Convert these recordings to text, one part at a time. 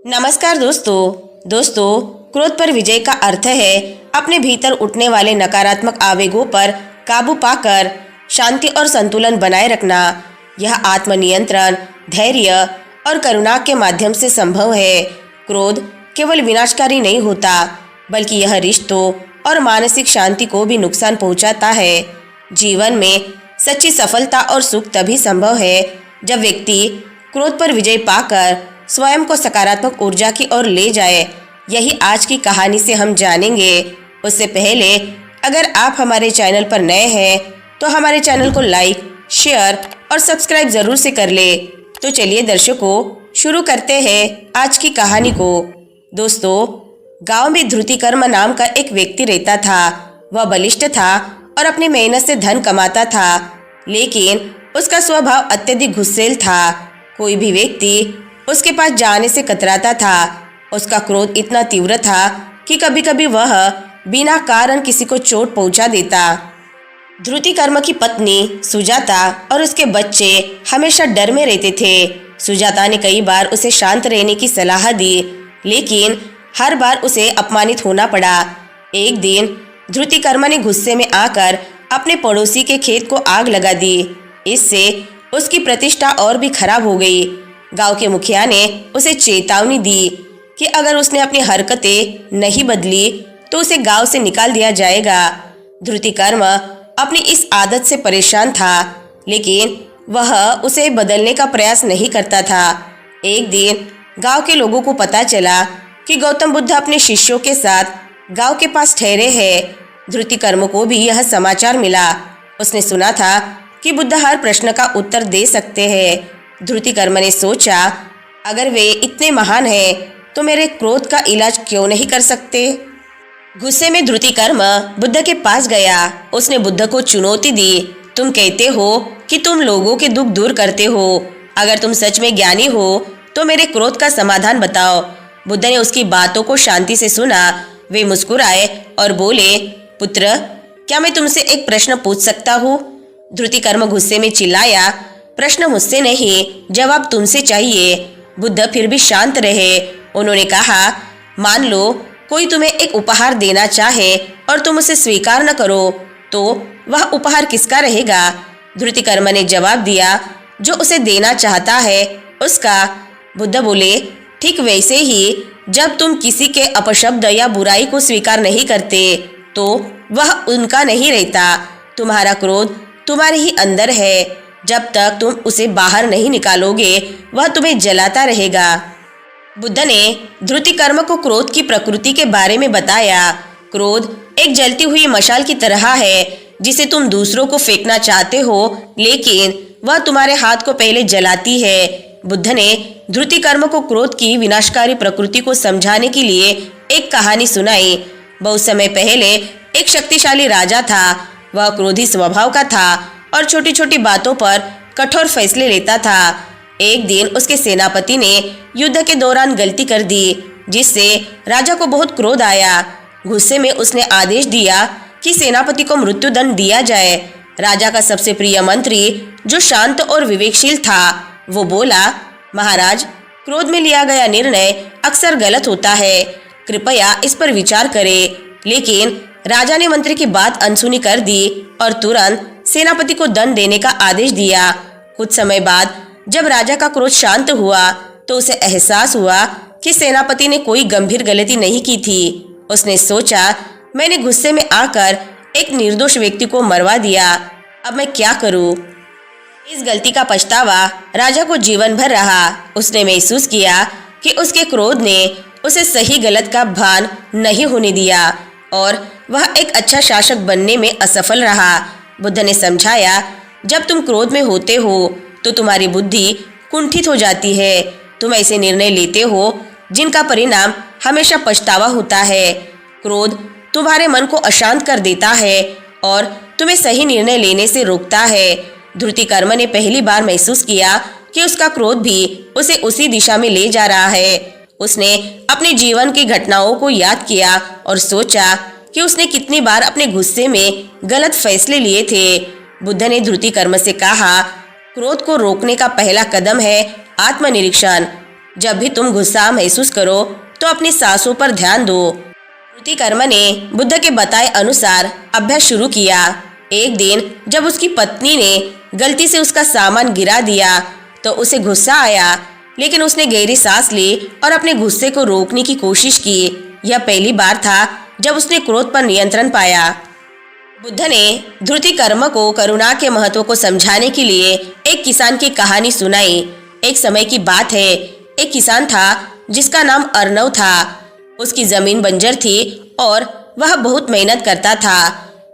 नमस्कार दोस्तों, क्रोध पर विजय का अर्थ है अपने भीतर उठने वाले नकारात्मक आवेगों पर काबू पाकर शांति और संतुलन बनाए रखना। यह आत्मनियंत्रण, धैर्य और करुणा के माध्यम से संभव है। क्रोध केवल विनाशकारी नहीं होता, बल्कि यह रिश्तों और मानसिक शांति को भी नुकसान पहुंचाता है। जीवन में सच्ची सफलता और सुख तभी संभव है जब व्यक्ति क्रोध पर विजय पाकर स्वयं को सकारात्मक ऊर्जा की ओर ले जाए। यही आज की कहानी से हम जानेंगे। उससे पहले अगर आप हमारे चैनल पर नए हैं तो हमारे चैनल को लाइक, शेयर और सब्सक्राइब जरूर से कर ले। तो चलिए दर्शकों, शुरू करते हैं आज की कहानी को। दोस्तों, गांव में धृतिकर्म नाम का एक व्यक्ति रहता था। वह बलिष्ठ था और अपनी मेहनत से धन कमाता था, लेकिन उसका स्वभाव अत्यधिक गुस्सैल था। कोई भी व्यक्ति उसके पास जाने से कतराता था। उसका क्रोध इतना तीव्र था कि कभी कभी वह बिना कारण किसी को चोट पहुंचा देता। धृतिकर्म की पत्नी सुजाता और उसके बच्चे हमेशा डर में रहते थे। सुजाता ने कई बार उसे शांत रहने की सलाह दी, लेकिन हर बार उसे अपमानित होना पड़ा। एक दिन धृतिकर्म ने गुस्से में आकर अपने पड़ोसी के खेत को आग लगा दी। इससे उसकी प्रतिष्ठा और भी खराब हो गई। गांव के मुखिया ने उसे चेतावनी दी कि अगर उसने अपनी हरकतें नहीं बदली तो उसे गांव से निकाल दिया जाएगा। धृतिकर्म अपनी इस आदत से परेशान था, लेकिन वह उसे बदलने का प्रयास नहीं करता था। एक दिन गांव के लोगों को पता चला कि गौतम बुद्ध अपने शिष्यों के साथ गांव के पास ठहरे हैं। धृतिकर्म को भी यह समाचार मिला। उसने सुना था कि बुद्ध हर प्रश्न का उत्तर दे सकते हैं। धृतिकर्म ने सोचा, अगर वे इतने महान हैं तो मेरे क्रोध का इलाज क्यों नहीं कर सकते। गुस्से में धृतिकर्म बुद्ध के पास गया। उसने बुद्ध को चुनौती दी, तुम कहते हो कि तुम लोगों के दुख दूर करते हो। अगर तुम सच में ज्ञानी हो तो मेरे क्रोध का समाधान बताओ। बुद्ध ने उसकी बातों को शांति से सुना। वे मुस्कुराए और बोले, पुत्र, क्या मैं तुमसे एक प्रश्न पूछ सकता हूँ? धृतिकर्म गुस्से में चिल्लाया, प्रश्न मुझसे नहीं, जवाब तुमसे चाहिए। बुद्ध फिर भी शांत रहे। उन्होंने कहा, मान लो कोई तुम्हें एक उपहार देना चाहे और तुम उसे स्वीकार न करो, तो वह उपहार किसका रहेगा? धृतिकर्म ने जवाब दिया, जो उसे देना चाहता है उसका। बुद्ध बोले, ठीक वैसे ही जब तुम किसी के अपशब्द या बुराई को स्वीकार नहीं करते तो वह उनका नहीं रहता। तुम्हारा क्रोध तुम्हारे ही अंदर है। जब तक तुम उसे बाहर नहीं निकालोगे वह तुम्हें जलाता रहेगा। बुद्ध ने धृतिकर्म को क्रोध की प्रकृति के बारे में बताया। क्रोध एक जलती हुई मशाल की तरह है जिसे तुम दूसरों को फेंकना चाहते हो, लेकिन वह तुम्हारे हाथ को पहले जलाती है। बुद्ध ने धृतिकर्म को क्रोध की विनाशकारी प्रकृति को समझाने के लिए एक कहानी सुनाई। बहुत समय पहले एक शक्तिशाली राजा था। वह क्रोधी स्वभाव का था और छोटी छोटी बातों पर कठोर फैसले लेता था। एक दिन उसके सेनापति ने युद्ध के दौरान गलती कर दी, जिससे राजा को बहुत क्रोध आया। गुस्से में उसने आदेश दिया कि सेनापति को मृत्युदंड दिया जाए। राजा का सबसे प्रिय मंत्री, जो शांत और विवेकशील था, वो बोला, महाराज, क्रोध में लिया गया निर्णय अक्सर गलत होता है। कृपया इस पर विचार करें। लेकिन राजा ने मंत्री की बात अनसुनी कर दी और तुरंत सेनापति को दंड देने का आदेश दिया। कुछ समय बाद जब राजा का क्रोध शांत हुआ तो उसे एहसास हुआ कि सेनापति ने कोई गंभीर गलती नहीं की थी। उसने सोचा, मैंने गुस्से में आकर एक निर्दोष व्यक्ति को मरवा दिया। अब मैं क्या करूं? इस गलती का पछतावा राजा को जीवन भर रहा। उसने महसूस किया कि उसके क्रोध ने उसे सही गलत का भान नहीं होने दिया और वह एक अच्छा शासक बनने में असफल रहा। बुद्ध ने समझाया, जब तुम क्रोध में होते हो तो तुम्हारी बुद्धि कुंठित हो जाती है। तुम ऐसे निर्णय लेते हो जिनका परिणाम हमेशा पछतावा होता है। क्रोध तुम्हारे मन को अशांत कर देता है और तुम्हें सही निर्णय लेने से रोकता है। धृतिकर्म ने पहली बार महसूस किया कि उसका क्रोध भी उसे उसी दिशा में ले जा रहा है। उसने अपने जीवन की घटनाओं को याद किया और सोचा कि उसने कितनी बार अपने गुस्से में गलत फैसले लिए थे। बुद्ध ने धृतिकर्म से कहा, क्रोध को रोकने का पहला कदम है आत्मनिरीक्षण। जब भी तुम गुस्सा महसूस करो तो अपनी सांसों पर ध्यान दो। कृतिकर्म ने बुद्ध के बताए अनुसार अभ्यास शुरू किया। एक दिन जब उसकी पत्नी ने गलती से उसका सामान गिरा दिया तो उसे गुस्सा आया, लेकिन उसने गहरी सांस ली और अपने गुस्से को रोकने की कोशिश की। यह पहली बार था जब उसने क्रोध पर नियंत्रण पाया। बुद्ध ने धृतिकर्म को करुणा के महत्व को समझाने के लिए एक किसान की कहानी सुनाई। एक समय की बात है, एक किसान था जिसका नाम अर्णव था। उसकी जमीन बंजर थी और वह बहुत मेहनत करता था।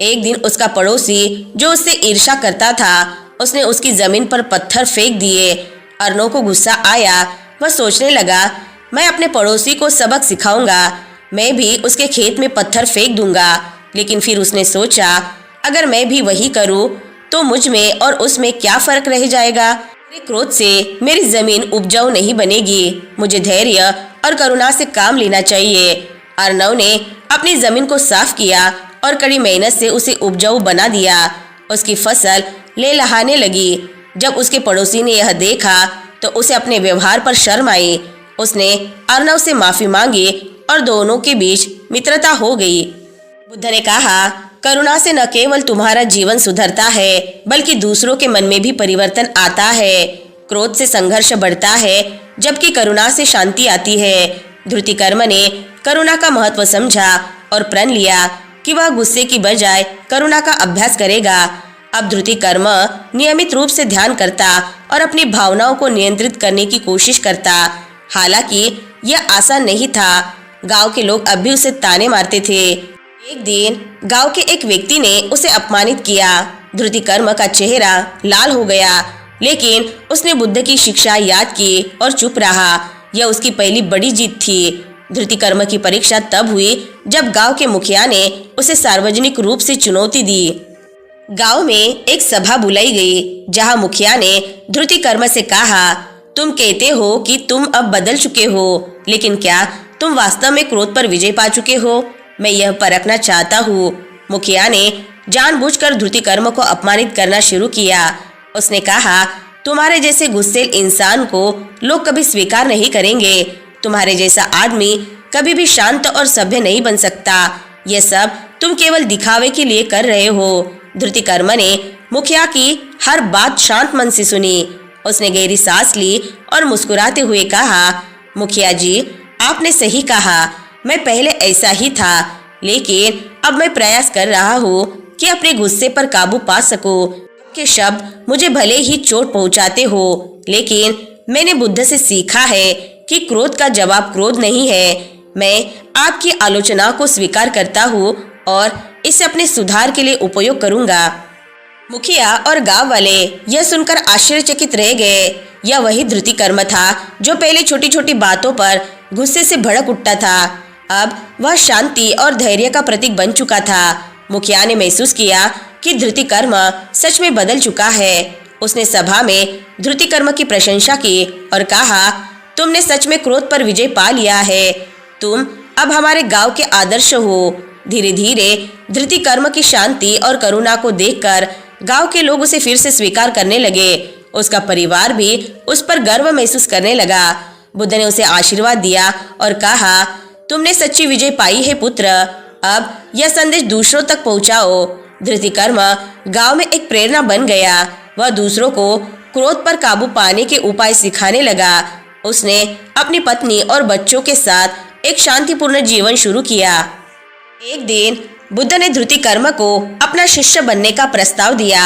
एक दिन उसका पड़ोसी जो उससे ईर्ष्या करता था, उसने उसकी जमीन पर पत्थर फेंक दिए। अर्णव को गुस्सा आया। वह सोचने लगा, मैं अपने पड़ोसी को सबक सिखाऊंगा, मैं भी उसके खेत में पत्थर फेंक दूंगा। लेकिन फिर उसने सोचा, अगर मैं भी वही करूं तो मुझ में और उसमें क्या फर्क रह जाएगा। मेरे क्रोध से मेरी जमीन उपजाऊ नहीं बनेगी। मुझे धैर्य और करुणा से काम लेना चाहिए। अर्णव ने अपनी जमीन को साफ किया और कड़ी मेहनत से उसे उपजाऊ बना दिया। उसकी फसल लहलहाने लगी। जब उसके पड़ोसी ने यह देखा तो उसे अपने व्यवहार पर शर्म आई। उसने अर्णव से माफी मांगी और दोनों के बीच मित्रता हो गई। बुद्ध ने कहा, करुणा से न केवल तुम्हारा जीवन सुधरता है बल्कि दूसरों के मन में भी परिवर्तन आता है। क्रोध से संघर्ष बढ़ता है जबकि करुणा से शांति आती है। धृतिकर्म ने करुणा का महत्व समझा और प्रण लिया कि वह गुस्से की बजाय करुणा का अभ्यास करेगा। अब धृतिकर्म नियमित रूप से ध्यान करता और अपनी भावनाओं को नियंत्रित करने की कोशिश करता। हालांकि यह आसान नहीं था। गांव के लोग अब भी उसे ताने मारते थे। एक दिन गांव के एक व्यक्ति ने उसे अपमानित किया। धृतिकर्म का चेहरा लाल हो गया, लेकिन उसने बुद्ध की शिक्षा याद की और चुप रहा। यह उसकी पहली बड़ी जीत थी। धृतिकर्म की परीक्षा तब हुई जब गांव के मुखिया ने उसे सार्वजनिक रूप से चुनौती दी। गांव में एक सभा बुलाई गई जहां मुखिया ने धृतिकर्म से कहा, तुम कहते हो कि तुम अब बदल चुके हो, लेकिन क्या तुम वास्तव में क्रोध पर विजय पा चुके हो? मैं यह परखना चाहता हूँ। मुखिया ने जानबूझकर धृतिकर्म को अपमानित करना शुरू किया। उसने कहा, तुम्हारे जैसे गुस्सैल इंसान को लोग कभी स्वीकार नहीं करेंगे। तुम्हारे जैसा आदमी कभी भी शांत और सभ्य नहीं बन सकता। यह सब तुम केवल दिखावे के लिए कर रहे हो। धृतिकर्म ने मुखिया की हर बात शांत मन से सुनी। उसने गहरी सांस ली और मुस्कुराते हुए कहा, मुखिया जी, आपने सही कहा। मैं पहले ऐसा ही था, लेकिन अब मैं प्रयास कर रहा हूँ कि अपने गुस्से पर काबू पा सकूं। आपके शब्द मुझे भले ही चोट पहुँचाते हो, लेकिन मैंने बुद्ध से सीखा है कि क्रोध का जवाब क्रोध नहीं है। मैं आपकी आलोचना को स्वीकार करता हूँ और इसे अपने सुधार के लिए उपयोग करूँगा। मुखिया और गांव वाले यह सुनकर आश्चर्यचकित रह गए। यह वही धृतिकर्म था जो पहले छोटी छोटी बातों पर गुस्से से भड़क उठता था। अब वह शांति और धैर्य का प्रतीक बन चुका था। मुखिया ने महसूस किया कि धृतिकर्म सच में बदल चुका है। उसने सभा में धृतिकर्म की प्रशंसा की और कहा, तुमने सच में क्रोध पर विजय पा लिया है। तुम अब हमारे गांव के आदर्श हो। धीरे धीरे धृतिकर्म की शांति और करुणा को देखकर गांव के लोग उसे फिर से स्वीकार करने लगे। उसका परिवार भी उस पर गर्व महसूस करने लगा। बुद्ध ने उसे आशीर्वाद दिया और कहा, तुमने सच्ची विजय पाई है पुत्र। अब यह संदेश दूसरों तक पहुंचाओ। धृतिकर्म गांव में एक प्रेरणा बन गया। वह दूसरों को क्रोध पर काबू पाने के उपाय सिखाने लगा। उसने अपनी पत्नी और बच्चों के साथ एक शांतिपूर्ण जीवन शुरू किया। एक दिन बुद्ध ने धृतिकर्म को अपना शिष्य बनने का प्रस्ताव दिया।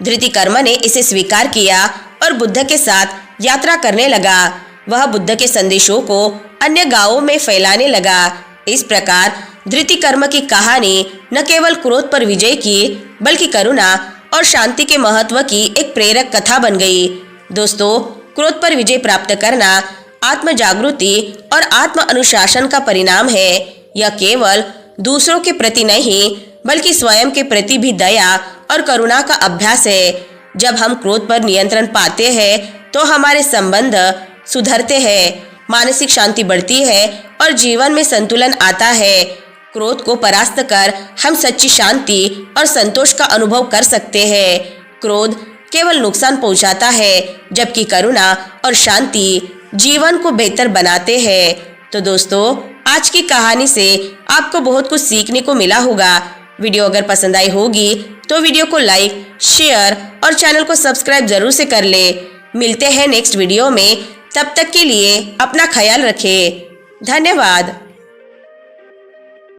धृतिकर्म ने इसे स्वीकार किया और बुद्ध के साथ यात्रा करने लगा। वह बुद्ध के संदेशों को अन्य गांवों में फैलाने लगा। इस प्रकार धृतिकर्म की कहानी न केवल क्रोध पर विजय की बल्कि करुणा और शांति के महत्व की एक प्रेरक कथा बन गई। दोस्तों, क्रोध पर विजय प्राप्त करना आत्म जागृति और आत्म अनुशासन का परिणाम है। यह केवल दूसरों के प्रति नहीं बल्कि स्वयं के प्रति भी दया और करुणा का अभ्यास है। जब हम क्रोध पर नियंत्रण पाते हैं तो हमारे संबंध सुधरते हैं, मानसिक शांति बढ़ती है और जीवन में संतुलन आता है। क्रोध को परास्त कर हम सच्ची शांति और संतोष का अनुभव कर सकते हैं। क्रोध केवल नुकसान पहुंचाता है, जबकि करुणा और शांति जीवन को बेहतर बनाते हैं। तो दोस्तों, आज की कहानी से आपको बहुत कुछ सीखने को मिला होगा। वीडियो अगर पसंद आई होगी तो वीडियो को लाइक, शेयर और चैनल को सब्सक्राइब जरूर से कर ले। मिलते हैं नेक्स्ट वीडियो में, तब तक के लिए अपना ख्याल रखें। धन्यवाद।